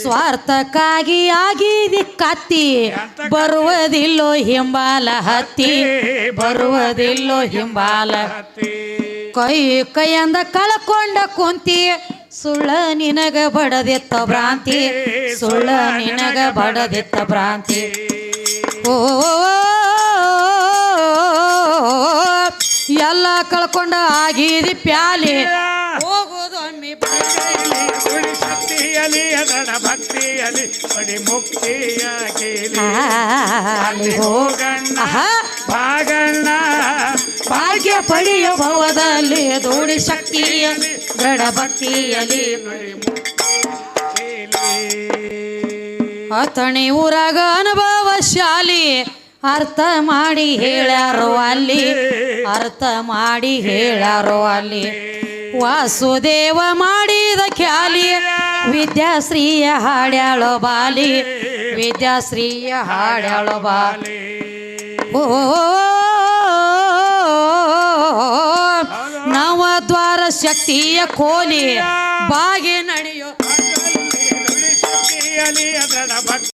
ಸ್ವಾರ್ಥಕ್ಕಾಗಿ ಆಗಿದಿ ಕತ್ತಿ ಬರುವುದಿಲ್ಲೋ ಹಿಂಬಾಲ ಹತ್ತಿ ಬರುವುದಿಲ್ಲೋ ಹಿಂಬಾಲ ಕೈಯಿಂದ ಕಳ್ಕೊಂಡ ಕುಂತಿ ಸುಳ್ಳ ನಿನಗ ಬಡದಿತ್ತ ಭ್ರಾಂತಿ ಸುಳ್ಳ ನಿನಗ ಬಡದಿತ್ತ ಭ್ರಾಂತಿ ಓ ಎಲ್ಲ ಕಳ್ಕೊಂಡ ಆಗಿದಿ ಪ್ಯಾಲಿ ಹೋಗೋದೊಮ್ಮೆ ಶಕ್ತಿಯಲಿ ಅದರ ಭಕ್ತಿಯಲಿ ಪಡಿ ಮುಕ್ತಿಯಾಗಲಿ ಹೋಗಣ್ಣ ಭಾಗಣ್ಣ ಭಾಗ್ಯ ಪಡೆಯ ಭವದಲ್ಲಿ ದೋಡಿ ಶಕ್ತಿಯಲ್ಲಿ ದೃಢ ಭಕ್ತಿಯಲ್ಲಿ ಅಥಣಿ ಊರಾಗ ಅನುಭವ ಶಾಲಿ ಅರ್ಥ ಮಾಡಿ ಹೇಳ್ಯಾರೋ ಅಲ್ಲಿ ಅರ್ಥ ಮಾಡಿ ಹೇಳ್ಯಾರೋ ಅಲ್ಲಿ ವಾಸುದೇವ ಮಾಡಿದ ಖ್ಯಾಲಿ ವಿದ್ಯಾಶ್ರೀಯ ಹಾಡ್ಯಾಳೋ ಬಾಲಿ ವಿದ್ಯಾಶ್ರೀಯ ಹಾಡ್ಯಾಳೋ ಬಾಲಿ ಓ ನವದ್ವಾರ ಶಕ್ತಿಯ ಕೋಲಿ ಬಾಗಿ ನಡೆಯೋ ಶಕ್ತಿಯಲಿ ಅದರ